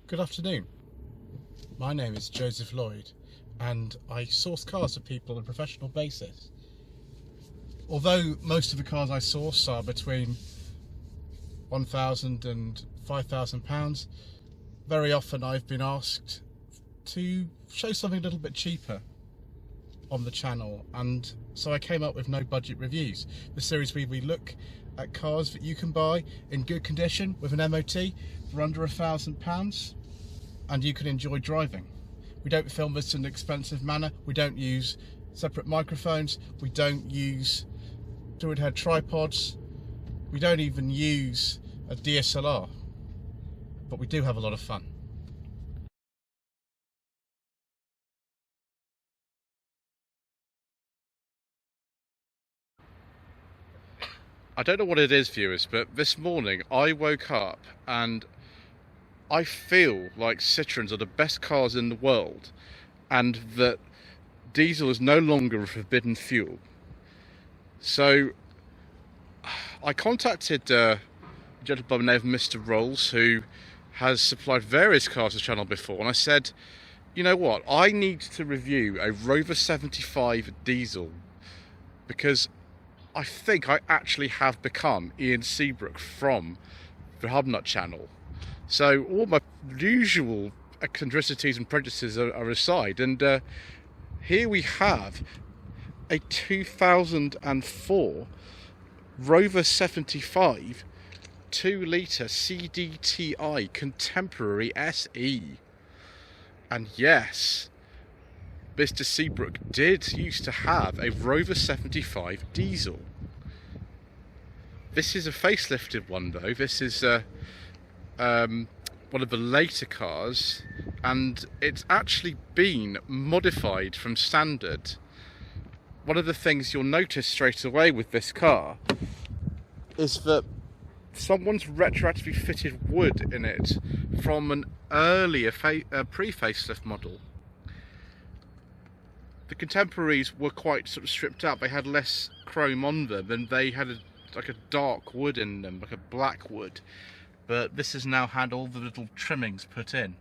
Good afternoon. My name is Joseph Lloyd and I source cars for people on a professional basis. Although most of the cars I source are between £1,000 and £5,000, very often I've been asked to show something a little bit cheaper on the channel, and so I came up with No Budget Reviews, the series where we look at cars that you can buy in good condition with an MOT for under £1,000 and you can enjoy driving. We don't film this in an expensive manner, we don't use separate microphones, we don't use fluid head tripods, we don't even use a DSLR, but we do have a lot of fun. I don't know what it is, viewers, but this morning I woke up and I feel like Citroens are the best cars in the world and that diesel is no longer a forbidden fuel. So I contacted a gentleman by the name of Mr Rolls, who has supplied various cars to the channel before, and I said, you know what, I need to review a Rover 75 diesel because I think I actually have become Ian Seabrook from the HubNut channel. So all my usual eccentricities and prejudices are aside, and here we have a 2004 Rover 75 2-litre CDTi Contemporary SE. And yes, Mr Seabrook did used to have a Rover 75 diesel. This is a facelifted one though. This is one of the later cars, and it's actually been modified from standard. One of the things you'll notice straight away with this car is that someone's retroactively fitted wood in it from an earlier pre-facelift model. The contemporaries were quite sort of stripped out. They had less chrome on them and they had like a dark wood in them, like a black wood. But this has now had all the little trimmings put in,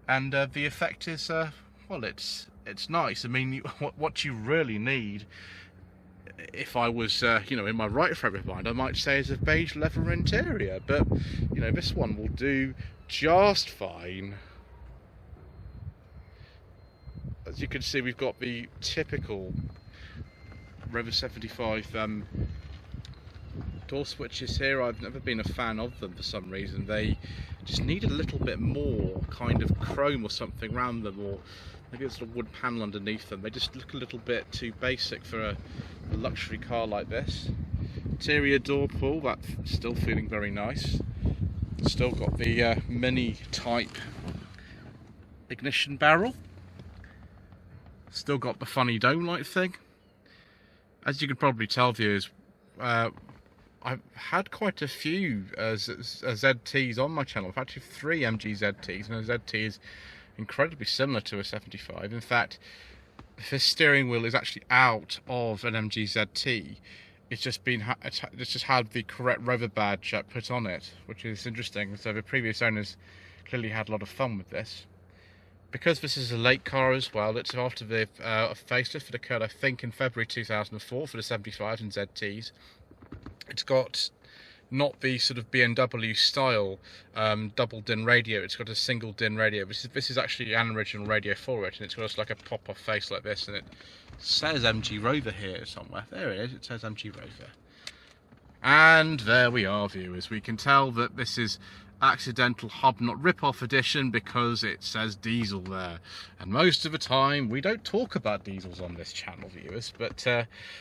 and the effect is well, it's nice. I mean, what you really need, if I was you know, in my right frame of mind, I might say is a beige leather interior, but you know, this one will do just fine. As you can see, we've got the typical Rover 75 door switches here. I've never been a fan of them for some reason. They just need a little bit more kind of chrome or something around them, or maybe it's a wood panel underneath them. They just look a little bit too basic for a luxury car like this. Interior door pull, that's still feeling very nice. Still got the mini type ignition barrel. Still got the funny dome light thing. As you can probably tell, viewers, I've had quite a few ZTs on my channel. I've actually 3 MG ZTs, and a ZT is incredibly similar to a 75. In fact, this steering wheel is actually out of an MG ZT. It's just been it's just had the correct Rover badge put on it, which is interesting. So the previous owners clearly had a lot of fun with this. Because this is a late car as well, it's after the facelift that occurred, I think, in February 2004 for the 75s and ZTs. It's got not the sort of BMW style double DIN radio. It's got a single DIN radio. This is actually an original radio for it, and it's got like a pop-off face like this, and it says MG Rover here somewhere. There it is. It says MG Rover. And there we are, viewers. We can tell that this is accidental HubNut rip-off edition because it says diesel there, and most of the time we don't talk about diesels on this channel, viewers, but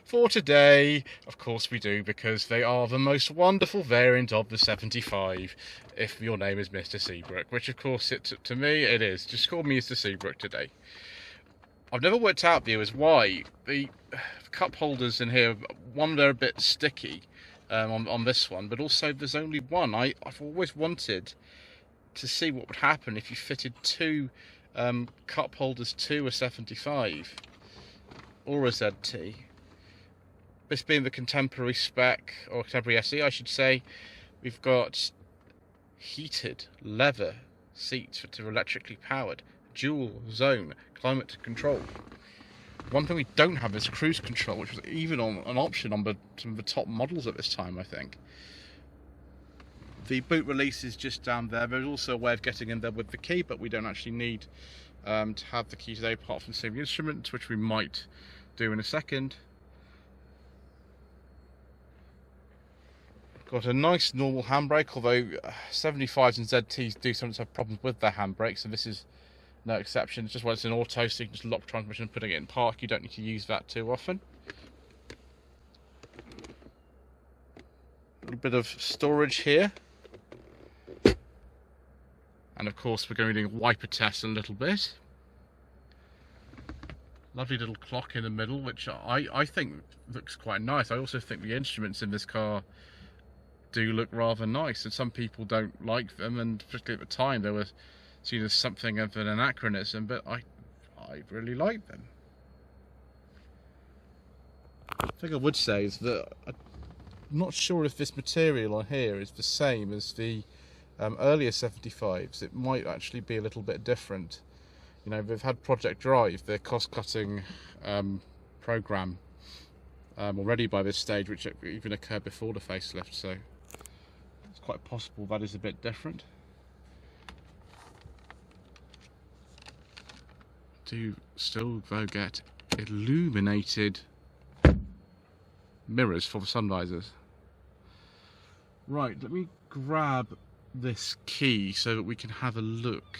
for today of course we do, because they are the most wonderful variant of the 75 if your name is Mr Seabrook, which of course to me it is. Just call me Mr Seabrook today. I've never worked out, viewers, why the cup holders in here, one, they're a bit sticky on this one, but also there's only one. I've always wanted to see what would happen if you fitted 2 cup holders to a 75 or a ZT. This being the contemporary spec, or contemporary SE I should say, we've got heated leather seats that are electrically powered, dual zone climate control. One thing we don't have is cruise control, which was even on an option on some of the top models at this time, I think. The boot release is just down there. There's also a way of getting in there with the key, but we don't actually need to have the key today apart from saving instruments, which we might do in a second. Got a nice normal handbrake, although 75s and ZTs do sometimes have problems with their handbrake, so this is no exception. It's just when it's in auto, so you can just lock transmission and putting it in park. You don't need to use that too often. A little bit of storage here. And of course we're going to be doing wiper tests in a little bit. Lovely little clock in the middle, which I think looks quite nice. I also think the instruments in this car do look rather nice, and some people don't like them, and particularly at the time they were seen as something of an anachronism, but I really like them. The thing I would say is that I'm not sure if this material on here is the same as the earlier 75s. It might actually be a little bit different. You know, they've had Project Drive, their cost-cutting program, already by this stage, which even occurred before the facelift, so it's quite possible that is a bit different. Do still though get illuminated mirrors for the sun visors. Right, let me grab this key so that we can have a look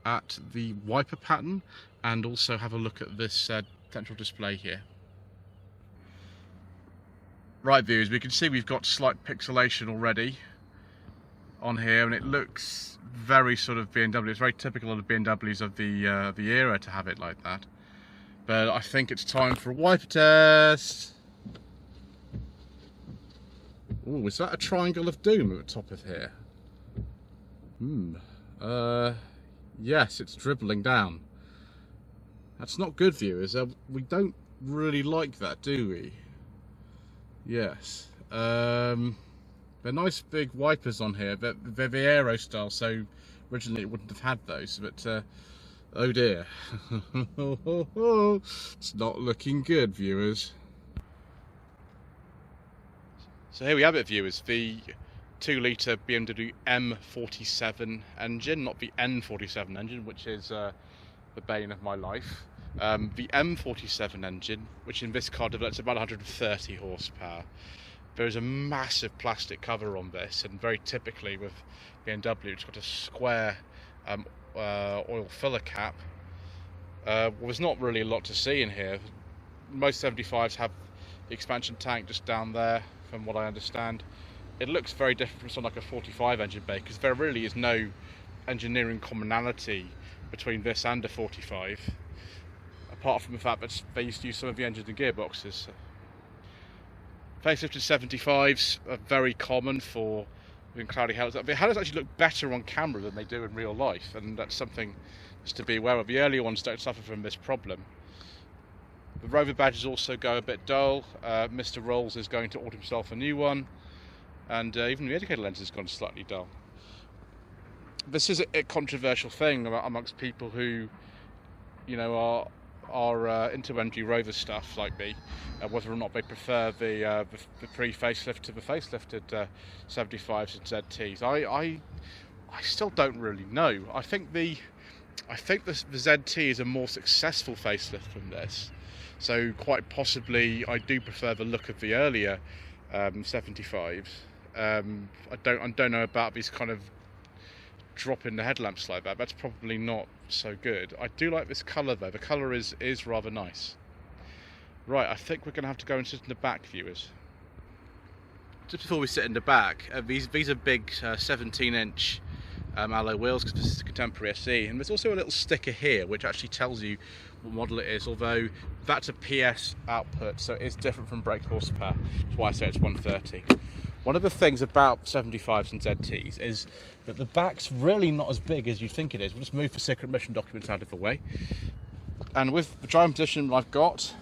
at the wiper pattern and also have a look at this central display here. Right, viewers, we can see we've got slight pixelation already on here, and it looks very sort of BMW. It's very typical of the BMWs of the era to have it like that. But I think it's time for a wiper test. Oh, is that a triangle of doom at the top of here? Yes, it's dribbling down. That's not good, viewers. We don't really like that, do we? Yes. They're nice big wipers on here. They're the aero style, so originally it wouldn't have had those, but oh dear. It's not looking good, viewers. So here we have it, viewers. The 2-litre BMW M47 engine, not the N47 engine, which is the bane of my life. The M47 engine, which in this car develops about 130 horsepower. There is a massive plastic cover on this, and very typically with BMW, it's got a square oil filler cap. Well, there's not really a lot to see in here. Most 75s have the expansion tank just down there, from what I understand. It looks very different from something like a 45 engine bay, because there really is no engineering commonality between this and a 45, apart from the fact that they used to use some of the engines and gearboxes. Facelifted 75s are very common for in cloudy headlights. The headlights actually look better on camera than they do in real life, and that's something just to be aware of. The earlier ones don't suffer from this problem. The Rover badges also go a bit dull. Mr Rolls is going to order himself a new one, and even the indicator lens has gone slightly dull. This is a controversial thing amongst people who, you know, are into MG Rover stuff like me, whether or not they prefer the pre-facelift to the facelifted 75s and ZTs. I still don't really know. I think the ZT is a more successful facelift than this, so quite possibly I do prefer the look of the earlier 75s. I don't know about these kind of drop in the headlamps like that. That's probably not so good. I do like this colour though. The colour is rather nice. Right, I think we're going to have to go and sit in the back, viewers. Just before we sit in the back, these are big 17-inch alloy wheels, because this is the Contemporary SE, and there's also a little sticker here which actually tells you what model it is, although that's a PS output, so it is different from brake horsepower. That's why I say it's 130. One of the things about 75s and ZTs is that the back's really not as big as you think it is. We'll just move the secret mission documents out of the way. And with the driving position I've got,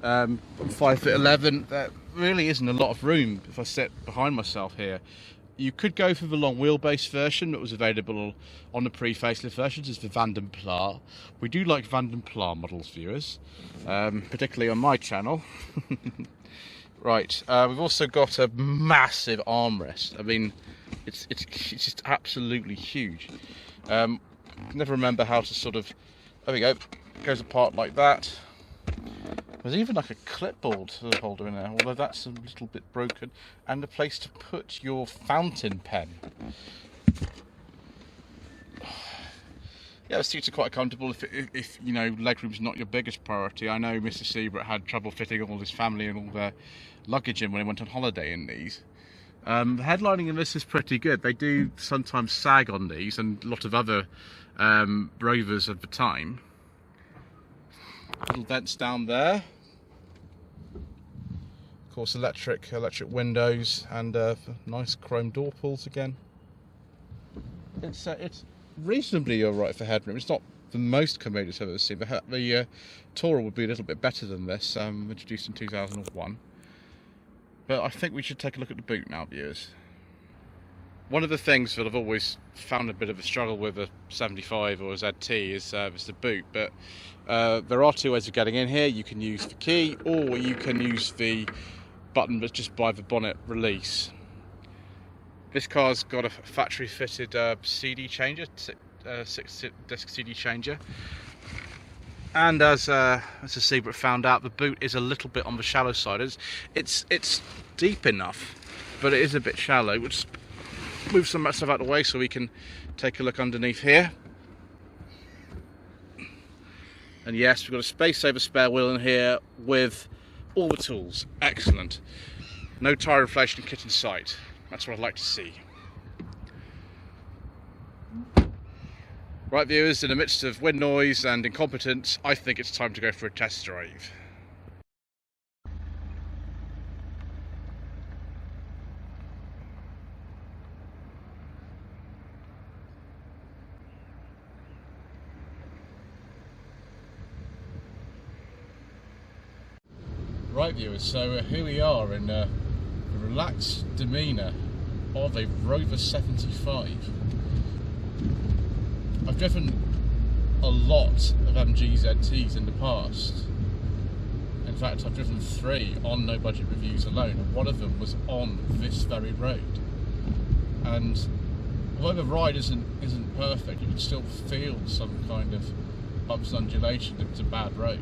I'm 5'11", there really isn't a lot of room if I sit behind myself here. You could go for the long wheelbase version that was available on the pre-facelift versions, is the Vanden Plas. We do like Vanden Plas models, viewers, particularly on my channel. Right, we've also got a massive armrest. I mean, it's just absolutely huge. Never remember how to sort of, there we go, it goes apart like that. There's even like a clipboard holder in there, although that's a little bit broken, and a place to put your fountain pen. Yeah, the seats are quite comfortable if you know, legroom's not your biggest priority. I know Mr Seabrook had trouble fitting all his family and all their luggage in when he went on holiday in these. The headlining in this is pretty good. They do sometimes sag on these, and a lot of other Rovers of the time. Little vents down there. Of course, electric windows, and nice chrome door pulls again. It's reasonably alright for headroom. It's not the most commodious I've ever seen. The Tourer would be a little bit better than this, introduced in 2001. But I think we should take a look at the boot now, viewers. One of the things that I've always found a bit of a struggle with a 75 or a ZT is the boot, but there are two ways of getting in here. You can use the key, or you can use the button that's just by the bonnet release. This car's got a factory fitted CD changer, 6-disc CD changer, and as the Seabrook found out, the boot is a little bit on the shallow side. It's deep enough, but it is a bit shallow. We'll just move some of that stuff out of the way so we can take a look underneath here. And yes, we've got a space saver spare wheel in here with all the tools. Excellent. No tyre inflation kit in sight. That's what I'd like to see. Right, viewers, in the midst of wind noise and incompetence, I think it's time to go for a test drive. Right, viewers, so here we are in the relaxed demeanour of a Rover 75. I've driven a lot of MG ZTs in the past. In fact, I've driven 3 on No Budget Reviews alone, and one of them was on this very road. And although the ride isn't perfect, you can still feel some kind of bumps and undulation if it's a bad road.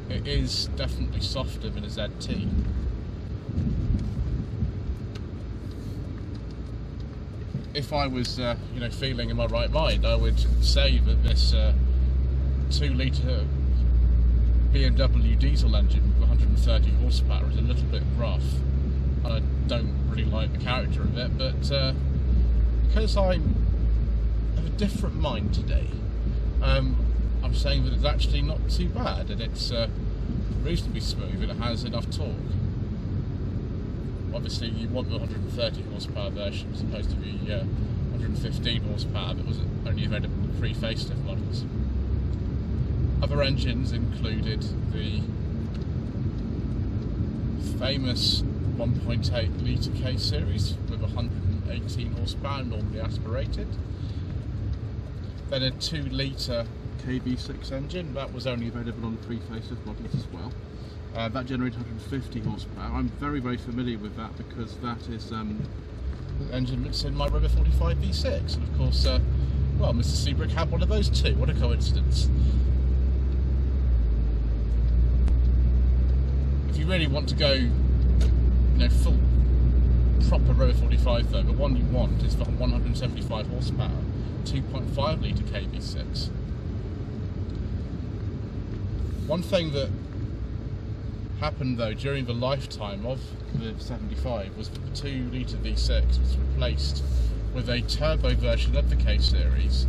It is definitely softer than a ZT. If I was, you know, feeling in my right mind, I would say that this 2-litre BMW diesel engine with 130 horsepower is a little bit rough. I don't really like the character of it, but because I have a different mind today, I'm saying that it's actually not too bad, and it's reasonably smooth, and it has enough torque. Obviously, you want the 130 horsepower version as opposed to the 115 horsepower that was only available in the pre-facelift models. Other engines included the famous 1.8 litre K series with 118 horsepower, normally aspirated. Then a 2 litre KB6 engine, that was only available on the pre-facelift models as well. That generated 150 horsepower. I'm very, very familiar with that because that is the engine that's in my Rover 45 V6. And of course, well, Mr Seabrook had one of those too. What a coincidence. If you really want to go, you know, full proper Rover 45 though, the one you want is the 175 horsepower, 2.5 litre KB6. One thing that happened though during the lifetime of the 75 was that the 2 litre V6 was replaced with a turbo version of the K series,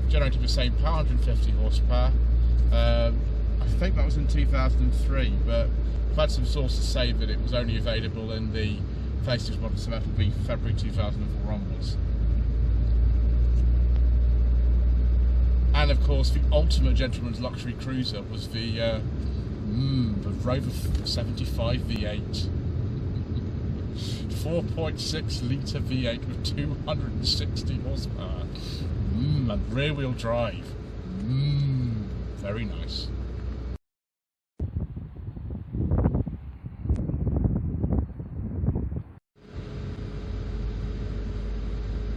generating the same power, 150 horsepower. I think that was in 2003, but I've had some sources say that it was only available in the facelift model, so that will be February 2004 onwards. And of course, the ultimate gentleman's luxury cruiser was the Rover 75 V8. 4.6 litre V8 with 260 horsepower. And rear wheel drive. Very nice.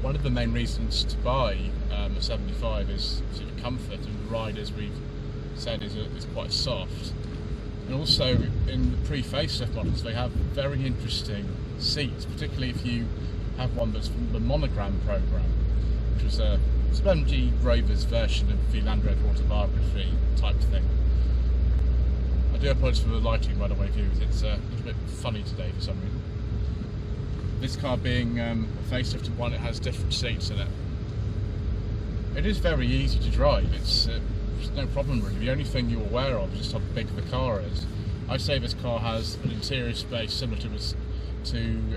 One of the main reasons to buy a 75 is sort of comfort, and the ride, as we've said, is quite soft. And also in the pre-facelift models they have very interesting seats, particularly if you have one that's from the monogram program, which was a spongy Rover's version of the Land Rover autobiography type thing. I do apologise for the lighting, by the way, viewers. It's a little bit funny today for some reason. This car being a facelifted one, it has different seats in it. It is very easy to drive. It's no problem really. The only thing you're aware of is just how big the car is. I say this car has an interior space similar to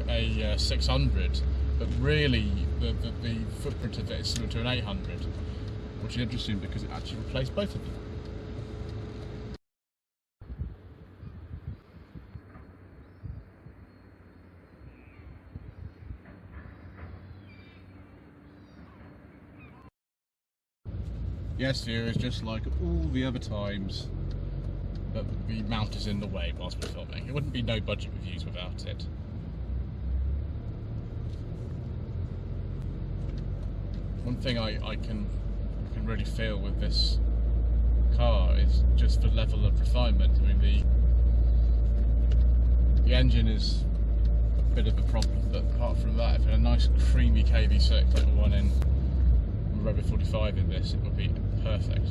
a 600, but really the footprint of it is similar to an 800, which is interesting because it actually replaced both of them. Yes, viewers, just like all the other times that the mount is in the way whilst we're filming. It wouldn't be no budget reviews without it. One thing I can really feel with this car is just the level of refinement. I mean, the engine is a bit of a problem, but apart from that, if it had a nice creamy KV6 like the one in Rover 45 in this, it would be perfect.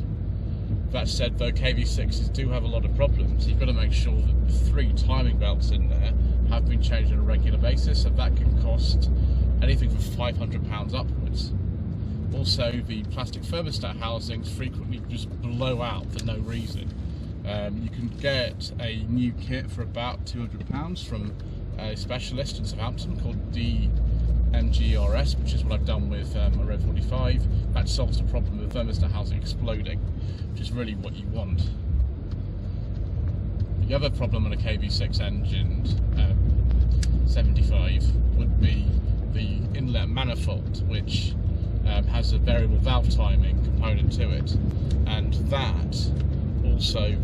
That said though, KV6s do have a lot of problems. You've got to make sure that the 3 timing belts in there have been changed on a regular basis, and that can cost anything from £500 upwards. Also, the plastic thermostat housings frequently just blow out for no reason. You can get a new kit for about £200 from a specialist in Southampton called DSLRs, which is what I've done with a Rover 45. That solves the problem of the thermostat housing exploding, which is really what you want. The other problem on a KV6 engined 75 would be the inlet manifold, which has a variable valve timing component to it, and that also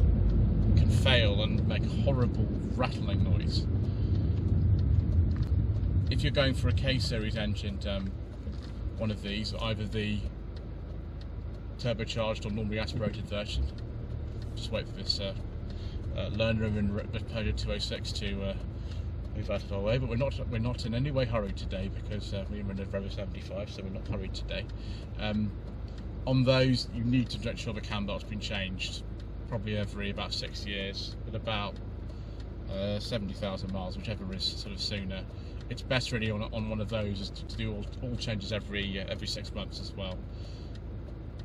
can fail and make a horrible rattling noise. If you're going for a K-series engined one of these, either the turbocharged or normally aspirated version, just wait for this learner in Peugeot 206 to move out of our way, but we're not in any way hurried today because we're in a Rover 75, so we're not hurried today. On those, you need to make sure the cam belt's been changed, probably every about 6 years, at about 70,000 miles, whichever is sort of sooner. It's best really on one of those is to do all changes every 6 months as well.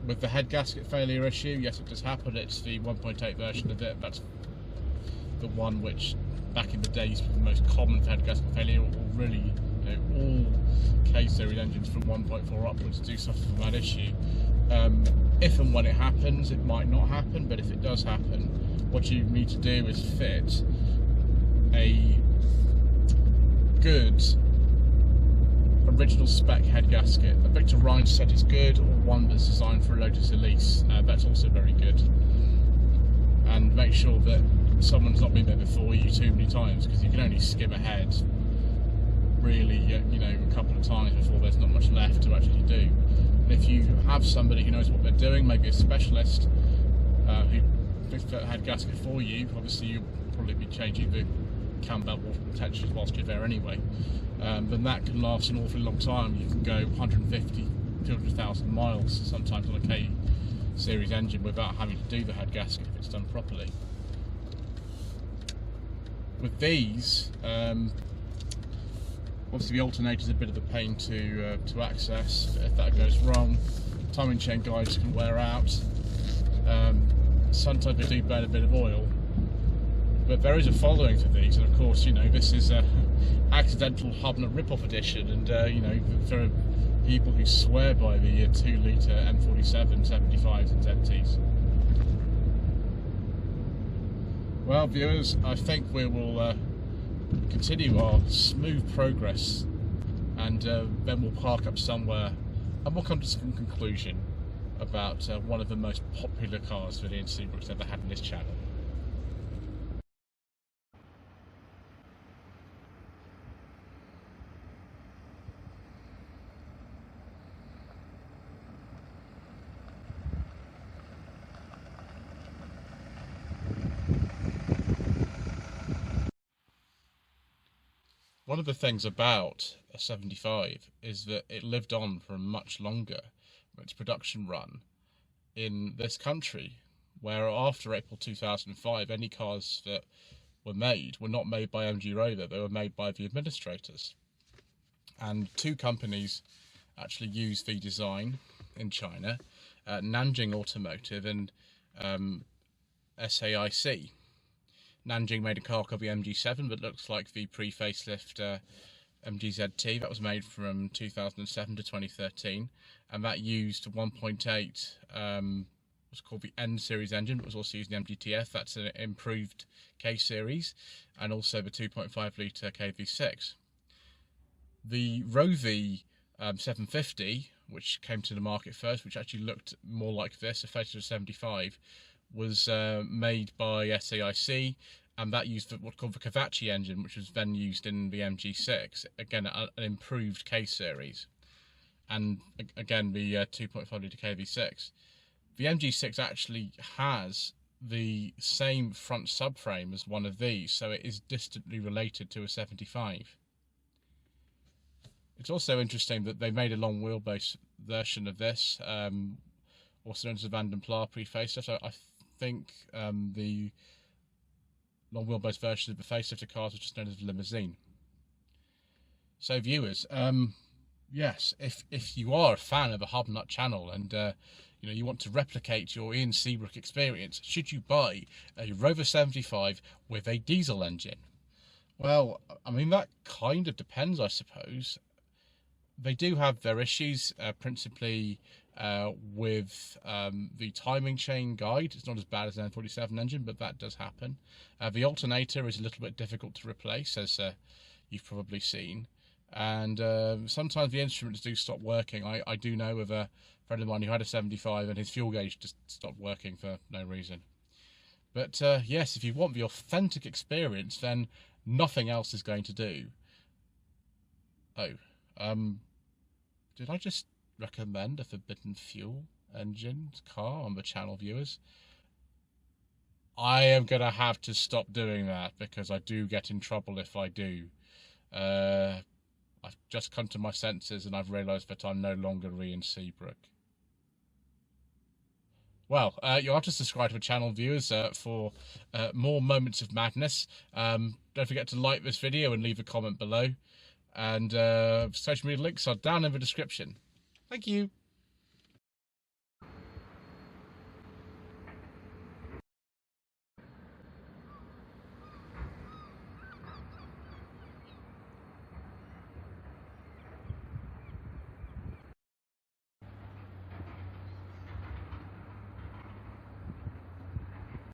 With the head gasket failure issue, yes, it does happen. It's the 1.8 version of it. That's the one which, back in the days, was the most common head gasket failure. Or really, all K-series engines from 1.4 upwards do suffer from that issue. If and when it happens, it might not happen, but if it does happen, what you need to do is fit a good original spec head gasket. A Victor Rhine set is good, or one that's designed for a Lotus Elise, that's also very good. And make sure that someone's not been there before you too many times, because you can only skim ahead really a couple of times before there's not much left to actually do. And if you have somebody who knows what they're doing, maybe a specialist who fixed that head gasket for you, obviously you'll probably be changing the cam belt water protectors whilst you're there anyway, then that can last an awfully long time. You can go 150, 200,000 miles sometimes on a K-series engine without having to do the head gasket if it's done properly. With these, obviously the alternator is a bit of a pain to access. If that goes wrong, timing chain guides can wear out. Sometimes they do burn a bit of oil. But there is a following for these, and of course, this is a accidental HubNut rip-off edition, and there are people who swear by the 2-litre M47, 75s and ZTs. Well, viewers, I think we will continue our smooth progress, and then we'll park up somewhere and we'll come to some conclusion about one of the most popular cars that Ian Seabrook's ever had in this channel. One of the things about a 75 is that it lived on for much longer in its production run in this country, where after April 2005 any cars that were not made by MG Rover, they were made by the administrators. And two companies actually used the design in China, Nanjing Automotive and SAIC. Nanjing made a car called the MG7 that looks like the pre-facelift MG ZT. That was made from 2007 to 2013, and that used 1.8 what's called the N series engine, but was also using the MGTF. That's an improved K series, and also the 2.5 litre KV6. The Rover 750, which came to the market first, which actually looked more like this, a facelift 75, was made by SAIC, and that used what's called the Kavachi engine, which was then used in the MG6, again an improved K series, and again the 2.5 litre KV6. The MG6 actually has the same front subframe as one of these, so it is distantly related to a 75. It's also interesting that they made a long wheelbase version of this, also known as the Van den Pla pre-facelift. So I think the long wheelbase version of the facelifted cars was just known as the limousine. So viewers, yes, if you are a fan of the HubNut channel and you want to replicate your Ian Seabrook experience, should you buy a Rover 75 with a diesel engine? Well, I mean, that kind of depends, I suppose. They do have their issues, principally with the timing chain guide. It's not as bad as an N47 engine, but that does happen. The alternator is a little bit difficult to replace, as you've probably seen. And sometimes the instruments do stop working. I do know of a friend of mine who had a 75 and his fuel gauge just stopped working for no reason. But yes, if you want the authentic experience, then nothing else is going to do. Oh, did I just recommend a forbidden fuel engine car on the channel, viewers? I am going to have to stop doing that because I do get in trouble if I do. I've just come to my senses and I've realised that I'm no longer Ian Seabrook. Well, you'll have to subscribe to the channel, viewers, for more moments of madness. Don't forget to like this video and leave a comment below. And social media links are down in the description. Thank you.